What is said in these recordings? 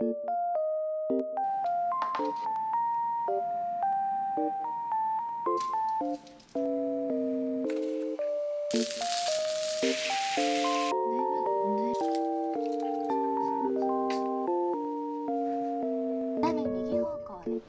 画面右方向へ。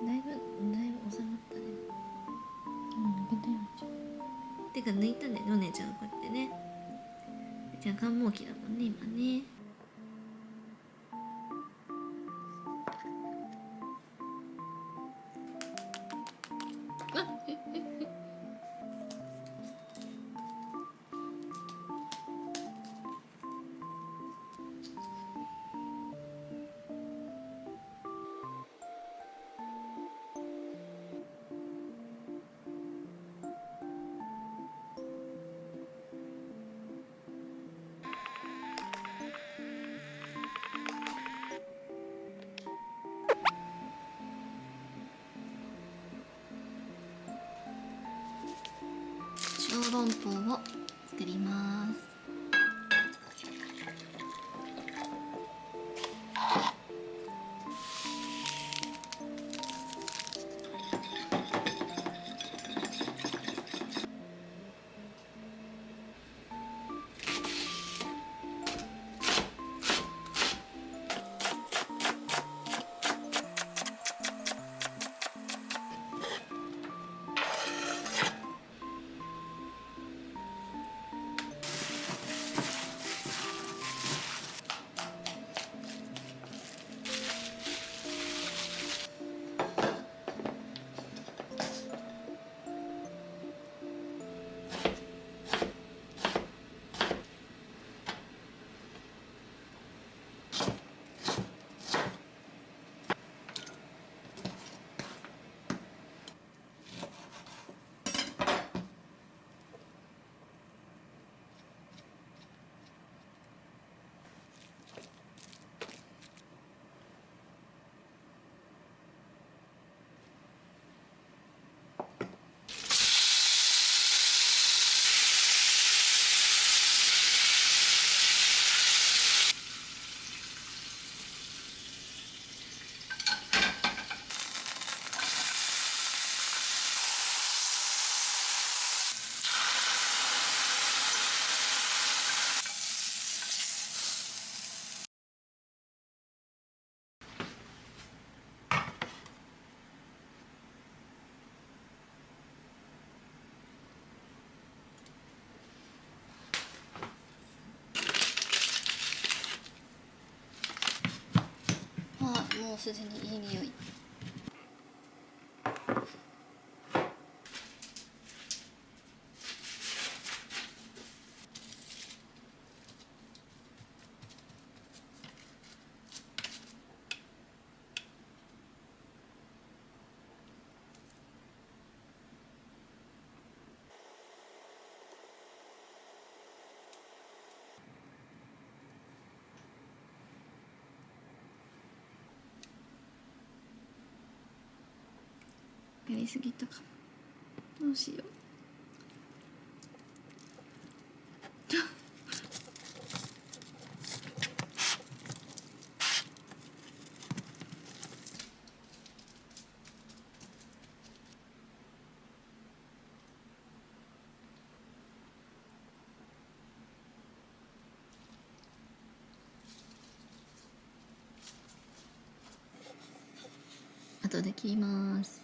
だいぶ収まったね。抜けたよじゃん。てか抜いたんだよねお姉ちゃんがこうやってね。じゃあ寒毛期だもんね今ね。小籠包を作ります。もうすでにいい匂い。やりすぎたかも。どうしよう。後で切ります。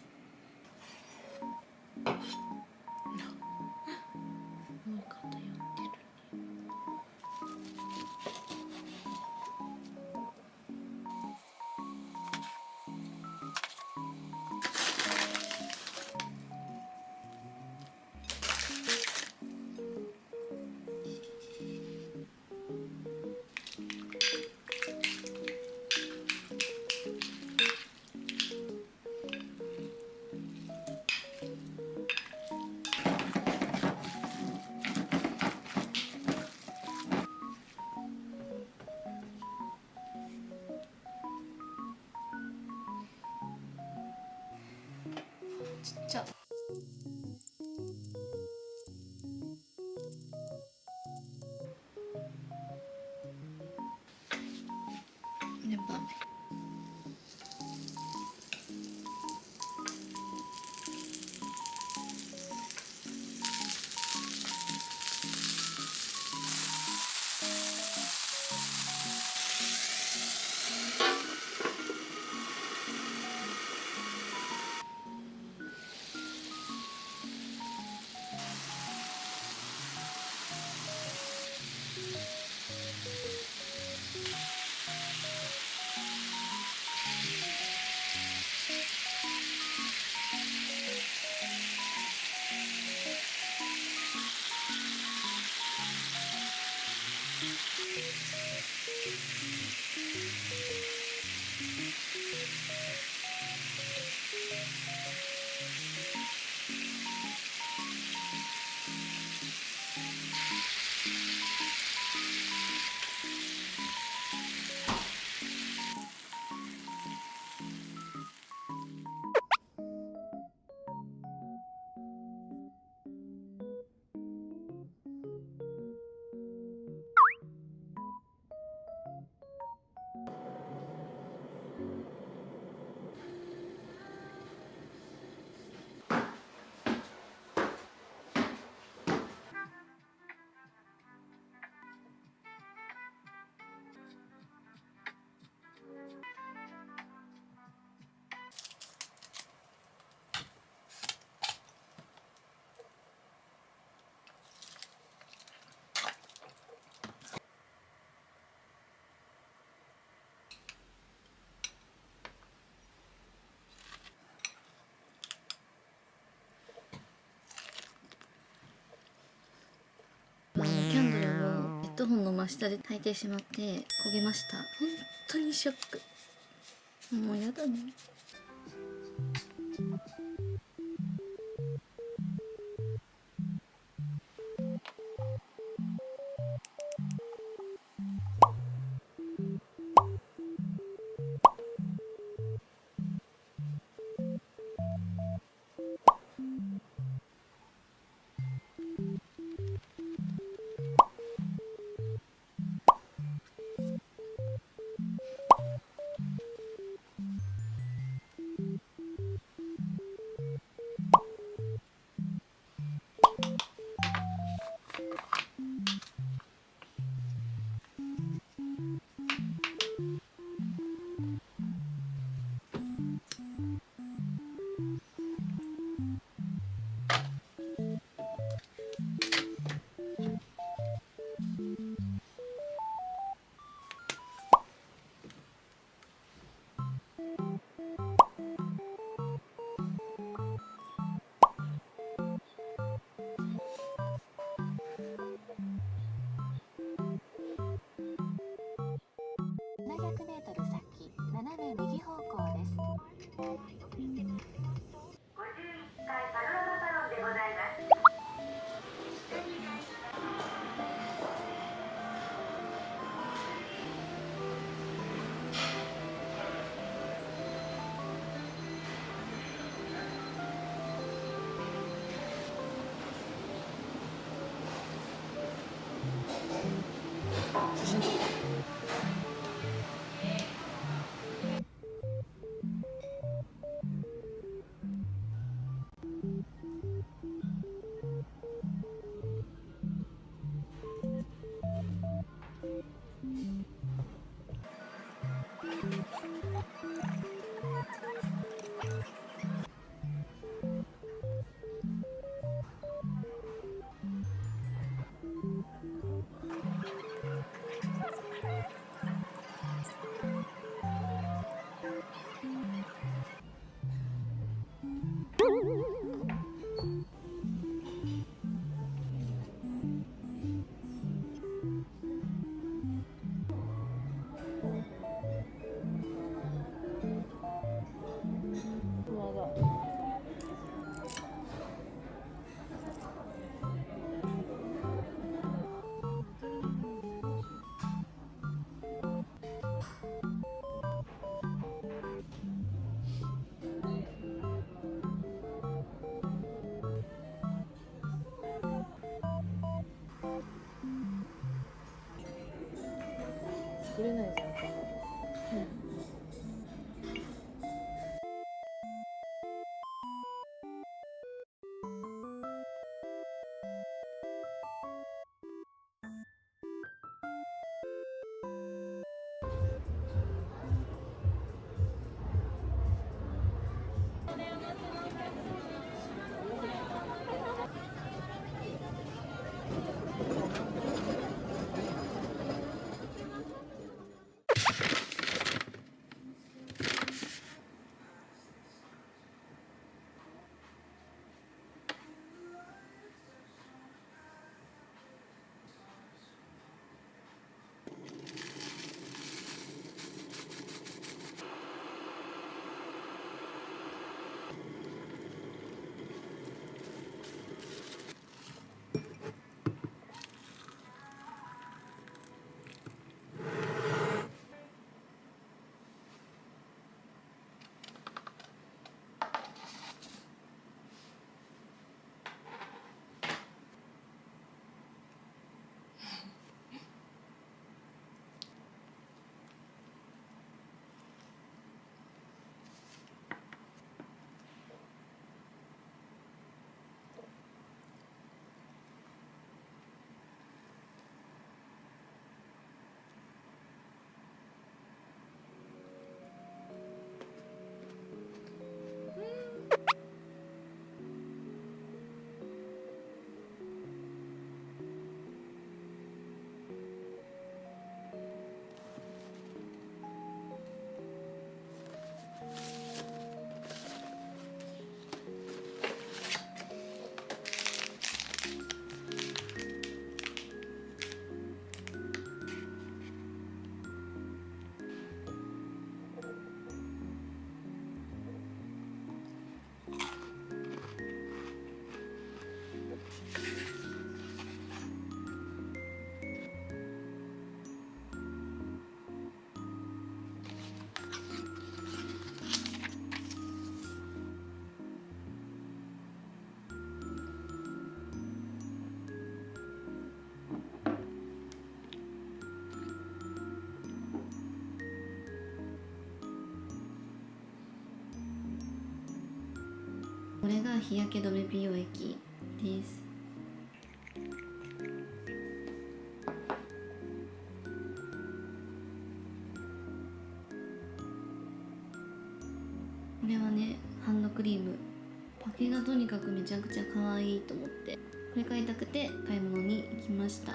ちっちゃ。ねばね。キャンドルをヘッドホンの真下で焚いてしまって焦げました。本当にショック。もうやだね。700m先、斜め右方向です。51階パノラマサロンでございます。作れないじゃん、卵。これが日焼け止め美容液です。これはね、ハンドクリーム。パケがとにかくめちゃくちゃ可愛いと思ってこれ買いたくて買い物に行きました。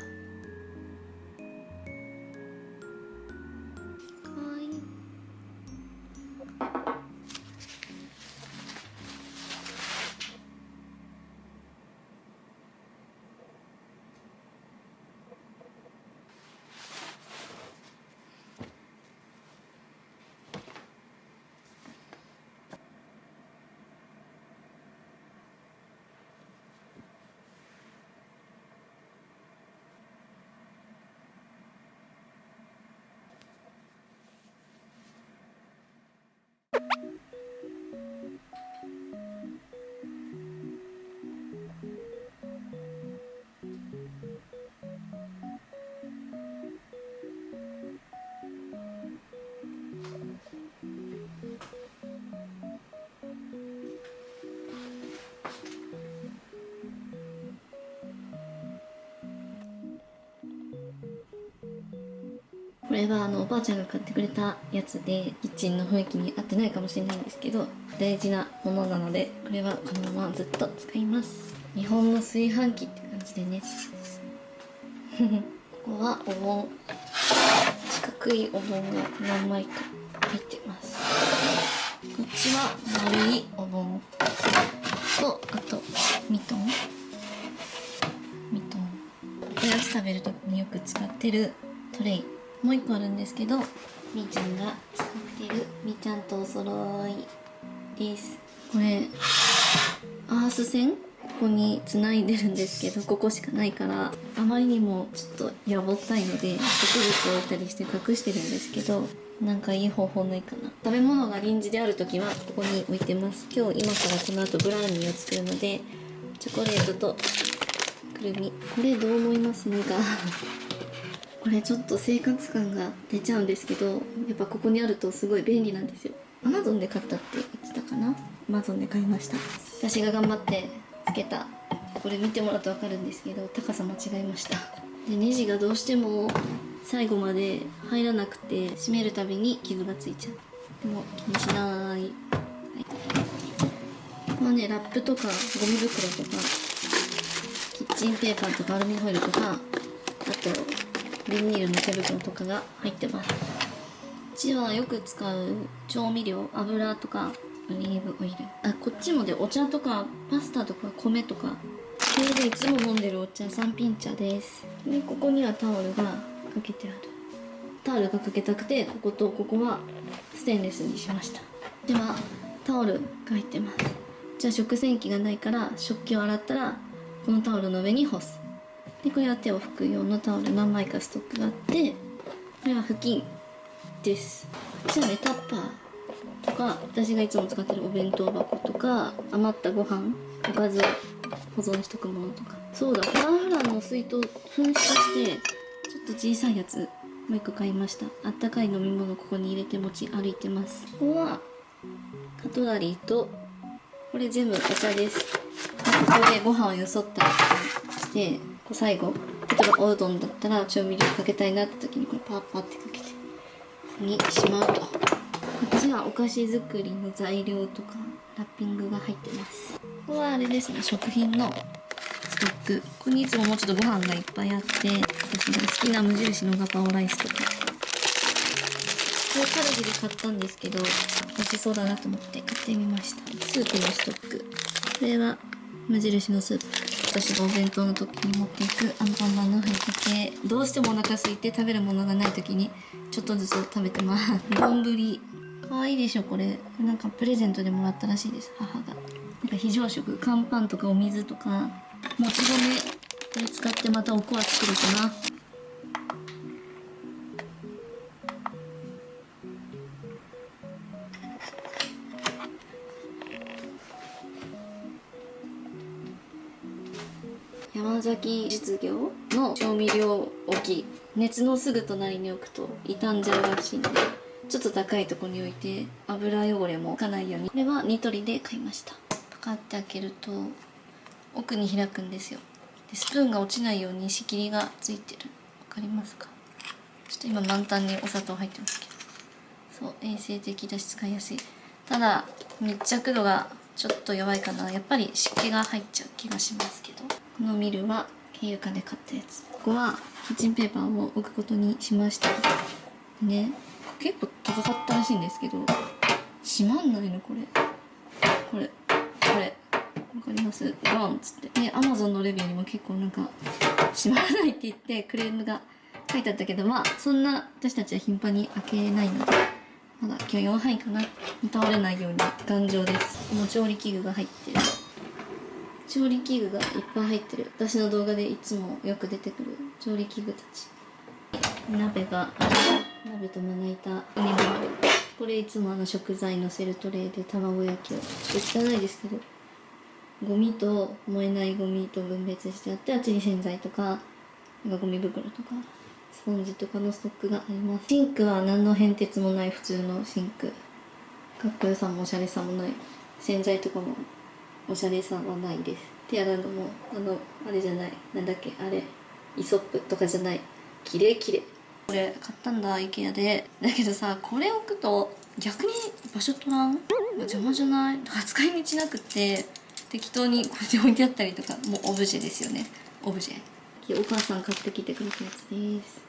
これはおばあちゃんが買ってくれたやつでキッチンの雰囲気に合ってないかもしれないんですけど大事なものなのでこれはこのままずっと使います。日本の炊飯器って感じでねここはお盆、四角いお盆が何枚か入ってます。こっちは丸いお盆とあとミトンおやつ食べる時によく使ってるトレイもう一個あるんですけど、みーちゃんが使ってるみーちゃんとお揃いです。これアース線ここにつないでるんですけどここしかないからあまりにもちょっとやぼったいので植物を置いたりして隠してるんですけどなんかいい方法ないかな。食べ物が臨時である時はここに置いてます。今日今からこの後ブラウニーを作るのでチョコレートとくるみこれどう思いますかこれちょっと生活感が出ちゃうんですけど、やっぱここにあるとすごい便利なんですよ。Amazon で買ったって言ってたかな。 Amazon で買いました。私が頑張ってつけた、これ見てもらうと分かるんですけど、高さ間違えました。でネジがどうしても最後まで入らなくて、閉めるたびに傷がついちゃう。でも気にしない、はい、まあね、ラップとかゴミ袋とかキッチンペーパーとかアルミホイルとか、あとビニールの手袋とかが入ってます。こっちはよく使う調味料、油とかオリーブオイル、あ、こっちもでお茶とかパスタとか米とか、これでいつも飲んでるお茶、三品茶です。でここにはタオルがかけてある。タオルがかけたくて、こことここはステンレスにしました。ではタオルが入ってます。じゃあ食洗機がないから食器を洗ったらこのタオルの上に干す。でこれは手を拭く用のタオル何枚かストックがあって、これは布巾です。こっちはね、タッパーとか、私がいつも使ってるお弁当箱とか、余ったご飯おかずを保存しとくものとか。そうだ、フランフランの水筒噴出してちょっと小さいやつもう一個買いました。あったかい飲み物ここに入れて持ち歩いてます。ここはカトラリーと、これ全部お茶です。ここでご飯をよそったりして、こう最後例えばおうどんだったら調味料かけたいなって時にこれパッパってかけてにしまうと。こっちはお菓子作りの材料とかラッピングが入ってます。ここはあれですね、食品のストック。ここにいつももうちょっとご飯がいっぱいあって、私が好きな無印のガパオライスとか、これカルビで買ったんですけど美味しそうだなと思って買ってみました。スープのストック、これは無印のスープ、私がお弁当の時に持っていくアンパンマンのふりかけ。どうしてもお腹空いて食べるものがない時にちょっとずつ食べてます。丼、かわいいでしょこれ。なんかプレゼントでもらったらしいです、母が。なんか非常食、乾パンとかお水とかもち米、これ使ってまたおこわ作るかな。山崎実業の調味料置き、熱のすぐ隣に置くと傷んじゃうらしいんで、ちょっと高いところに置いて油汚れも浮かないように。これはニトリで買いました。パカって開けると奥に開くんですよ。でスプーンが落ちないように仕切りがついてる。わかりますか？ちょっと今満タンにお砂糖入ってますけど、そう衛生的だし使いやすい。ただ密着度がちょっと弱いかな。やっぱり湿気が入っちゃう気がしますけど。このミルは経由化で買ったやつ。ここはキッチンペーパーを置くことにしました。ね、結構高かったらしいんですけど閉まんないの。これわかります？ゴンっつって。で Amazon のレビューにも結構なんか閉まらないって言ってクレームが書いてあったけど、まあそんな私たちは頻繁に開けないので、まだ今日4杯かな。倒れないように頑丈です。もう調理器具が入ってる。調理器具がいっぱい入ってる。私の動画でいつもよく出てくる調理器具たち。鍋がある。鍋とまな板にもある。これいつも食材のせるトレーで卵焼きを、ちょっと汚いですけどゴミと燃えないゴミと分別してあって、あっちに洗剤とかゴミ袋とかスポンジとかのストックがあります。シンクは何の変哲もない普通のシンク。かっこよさもおしゃれさもない。洗剤とかもおしゃれさはないです。手洗うのもあれじゃない、なんだっけあれ、イソップとかじゃない。きれいきれい。これ買ったんだ IKEA で。だけどさ、これ置くと逆に場所取らん？邪魔じゃない？だから使い道なくって適当にこうやって置いてあったりとか。もうオブジェですよね、オブジェ。お母さん買ってきてくれたやつです。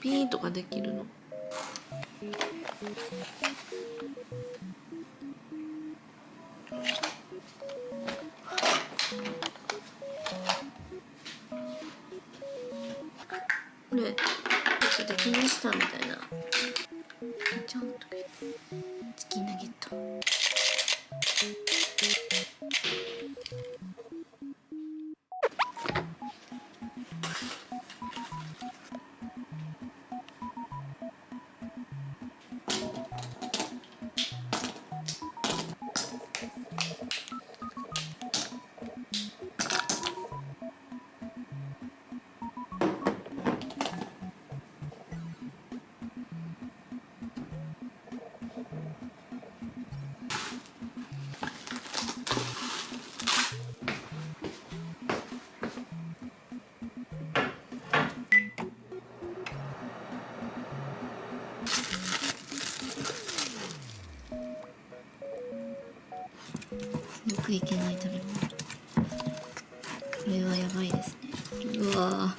ピーンとかできるの。これちょっとできましたみたいな。ちゃんとチキンナゲット。よくいけない食べ物。これはやばいですね。うわ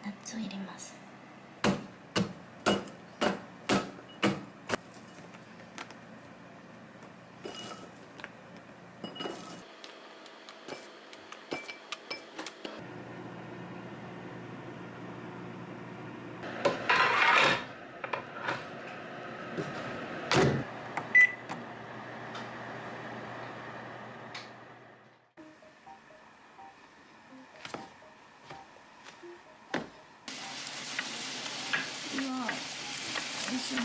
ナッツを入れます。うわおいしい。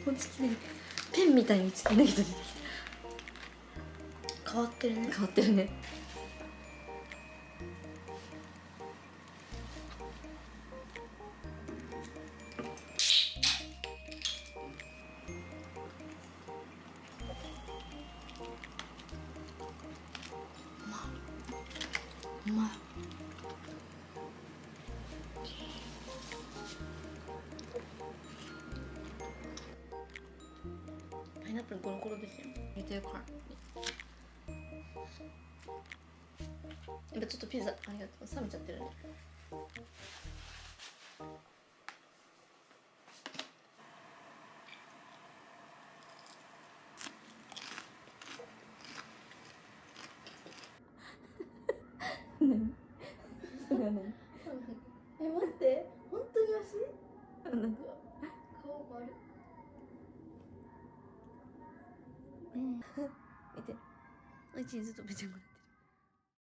こっちきれい。ペンみたいに突き抜けて出てきた。変わってるね。変わってるね。うまい。パイナップルゴロゴロですよ。入れてるから。やっぱちょっとピザありがとう。冷めちゃってるね。何？それは何？待って、本当に足？なんか顔丸。見て、チーズとべちゃんこになってる。